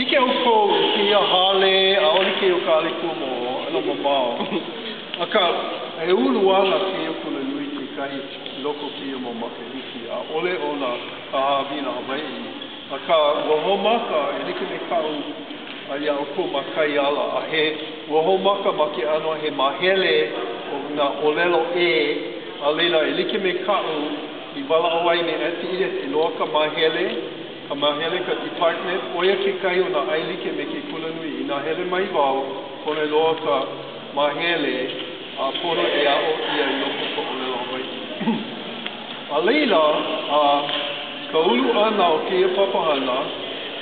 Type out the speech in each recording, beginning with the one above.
ike o kou kia hale, a oli ke o ka ale kua mo, ano mamao. Aka, e ulu ala ke o Kulanui ke kai loko kia mo makahiki, a ole o na ka hawina Hawaiʻi. Aka, wahomaka, e like me kau, a ia o kou makai ala, a he wahomaka ma ke ano he māhele o na olelo a leila e like me kau, I wala awai ne ati ire e loa ka māhele ka department, oia ke kai o na ailike me ke Kulanui, I na hele mai wau, kone loa ka māhele, a pono e ao ia I loko ko olelo Hawaiʻi. A leila, ka ulu ana o ke papahana,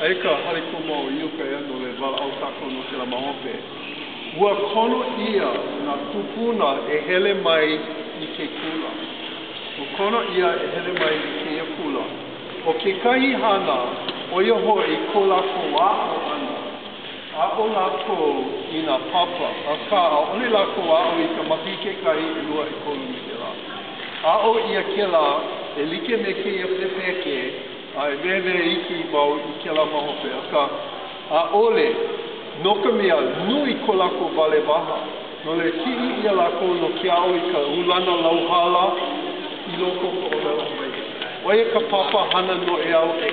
ai ka harikumo o iuka e no le wala au tako no ke la mahope. Ua kono ia na kupuna e hele mai I ke kula. O kono ia e hele mai I ke ia kula. O ke kahi hana, o ia hoi ko lako wa'o ana. A o lako I na papa. A ka, a ole lako wa'o I ka mahi ke kai e lua e kolu me ke la. A o ia ke la, e like me ke ia pepeke, a e wewe iki wau I ke la mahope. A ka, a ole, no ka mea nui ko lako wale waha. No le ki'i ia lako no kia o I ka ulana lauhala I loko ko olelo Hawaiʻi. Oia ka papa hana no e au e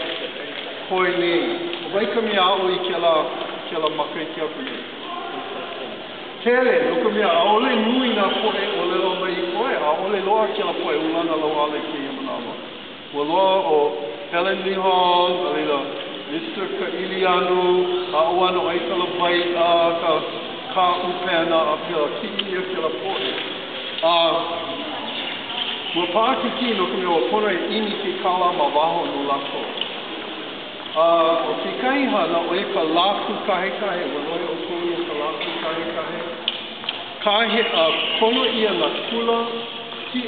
koe nei. O wai ka mea o I ke la makai kia pune. Tele, no ka mea, a ole nui na poe olelo mai I koe, a ole loa ke la poe ulana lauhala ke ia manawa. Ua loa o Helen Lihon, a leila Mr. Kailianu, a oano ai ka la pai a ka upena a pila ki ia ke la poe. Ua pākiki no ka mea o pono e ini ke kala ma waho no lako. O ke kaihana o e ka laku kahekahe, ua loe o kolu o ka laku kahekahe. Kahe pono ia na kula ki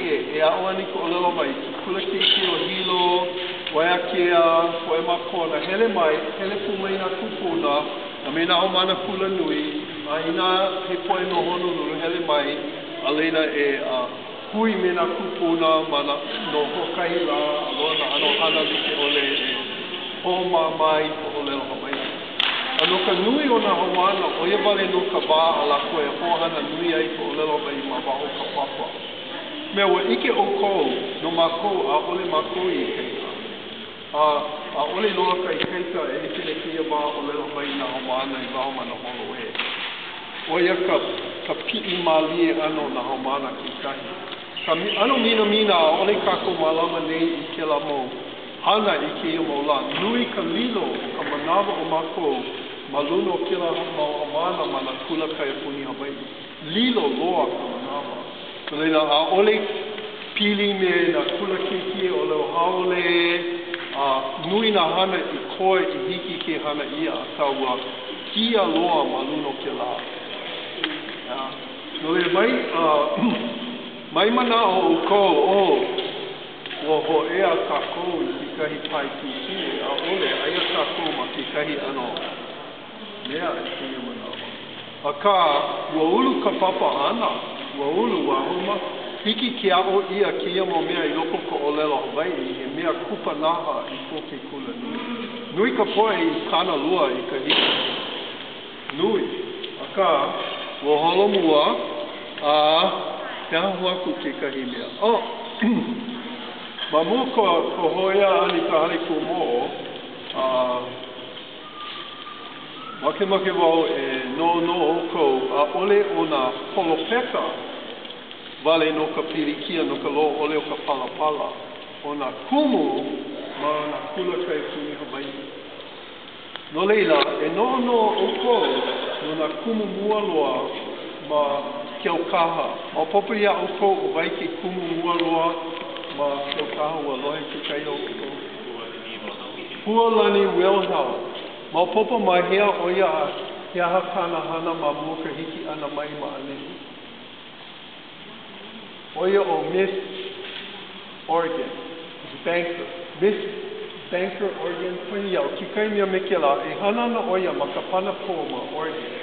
e a oani ko olelo mai, ki kula ki o Hilo, Waiakea, poe makona, hele mai, hele pumai na kupuna, na me na o mana Kulanui, a ina he poe no honolulu, hele mai, a leina e hui me na kupuna, mana no hokahi la, aloha na ano hana like ole e homa mai ko olelo Hawaiʻi. Ano ka nui o na hoana, o ia wale no ka wā a la koe, hohana nui ai ko olelo Hawaiʻi ma waho ka papa. Mea ua ike o kou, no mako, a ole mako I keika. A ole loa kai keika e ike ne kia wā olelo Hawaiʻi na hoana I waho mana holo e. Oia ka pi'i malie ano na homana ki kahi. Ka ano mina a ole kako malama nei I ke la mo hana I ke ia mo la. Nui ka lilo o ka manawa o mako maluno ke la homana mana kula kai puni Hawaiʻi. Lilo loa ka manawa. Leila a ole pili me na kula kekie o leo haole nui na hana I koe I hiki ke hana ia a kaua kia loa maluno ke la. No le mai mana o kou o ho ea kako I ki kahi pai kiki a ole aia kako ma ki kahi ano mea I kia manawa. A ka ua ulu ka papa ana ua ulu wa homa hiki ke ao ia ki ia mo mea I loko ko olelo Hawaiʻi he mea kupa naha I ko ke Kulanui. Nui ka poe I kana lua I ka hiki. Nui. Aka ua holomua te hahu aku ke kahi mea. Ma mua ko hoia ani ka hariku mo make wau e no o kou a ole o na polopeka wale no ka pirikia no ka lo ole o ka palapala o na kumu ma na kula kai puni Hawaiʻi. No leila e no o kou no na kumu mualoa ma keaukaha. Ma popo ia o kou o vai ke kumu mualoa ma keaukaha ua lohe ke kai o kou. Hualani Wilhelm. Ma popo ma hea o ia hea hakana hana ma mua ka hiki ana mai ma alehi. O ia o Miss Oregon, Banker. Miss Banker Oregon, pui iau, ki kai mea me ke la, e hana na o ia ma ka pana po ma Oregon.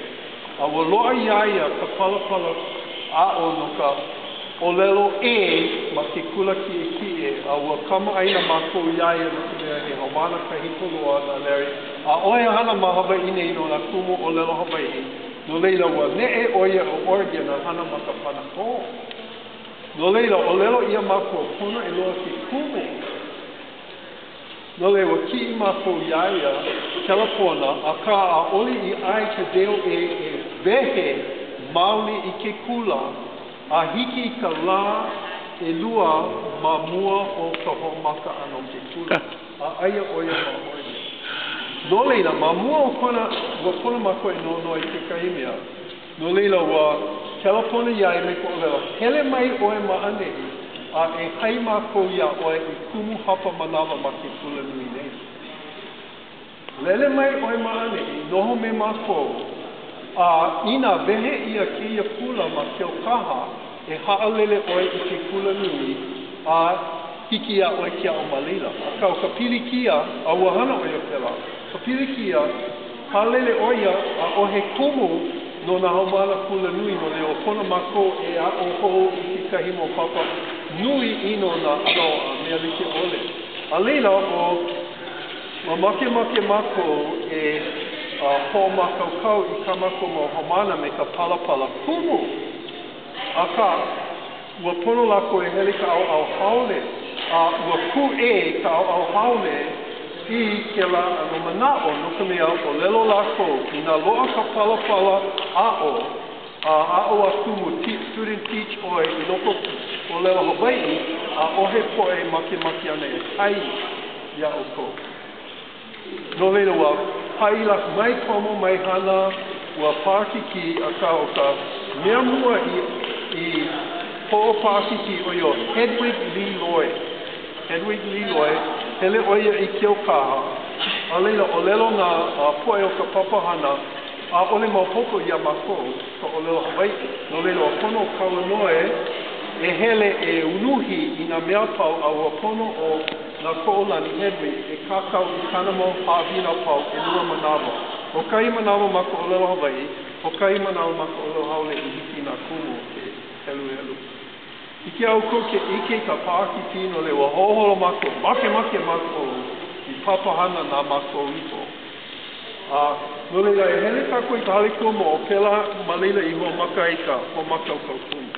A wa loa iaia ka palapala a o no ka olelo ma ke kula ki a wa kama aina ma ko iaia no ka mea he haumana kahikoloa na Larry. A oe hana ma Hawaiʻi nei no na kumu o lelo Hawaiʻi. No leila ua neʻe oia o Oregon na hana ma ka panako. No leila o lelo ia mako puna e loa ki kumu. No leila ki I mako iaia California a ka a oli I ai ka deo e vehe mauli I ke kula a hiki I ka la e lua ma mua o ka homaka ano ke kula. A aia oia ma oia. No leila, ma mua o kona mako e no I ke kaimea. No leila wa California iai me ko leila. Hele mai oe ma ane a e hai mako ia oe I kumu hapa manawa ma ke Kulanui nei. Lele mai oe ma ane I noho me mako a ina vehe ia ke ia pula ma ke okaha e haalele oe I ke Kulanui a hiki ia oe kia o malila. A kau ka pilikia a wahana oe pela. Ka pilikia halele oia a ohe kumu no na haumana Kulanui no le o kona mako e a o ho I ke kahimo papa nui ino na ano a mea like ole. A leila o make mako e ho makaukau I ka mako mo haumana me ka palapala kumu. A ka ua pono lako e hele ka au haole a ua ku e ka au haole I ke la ano manao no ka mea o lelo lako I na loa ka palapala a o kumu student teach oi I loko o lelo Hawaiʻi a ohe poe make ane e kai ia o ko. No leila ua paila mai komo mai hana ua pākiki a ka o ka mea mua I po'o pākiki o yo Hedwig Lee Lloyd. Hedwig Lee Lloyd, hele oia I keo kaha, a leila o lelo na poe o ka papahana, a ole maupoko ia mako, ka o lelo Hawaiʻi. No leila o pono Kauanoe, e hele e unuhi I na mea pau a ua pono o na koolani Hedwig, e kakau I kanamo hāwina pau e lua manawa. O kai manawa mako o lelo Hawaiʻi, o kai manawa mako o lelo haole I hiki na kumu ke helu. Ike au ko ke ike ka pāki tino le wa hoholo mako, make mako I papahana na mako ipo. No leila e hele kako I ka haliko mo o pela malila I hoa maka I ka, hoa maka o kaukumu.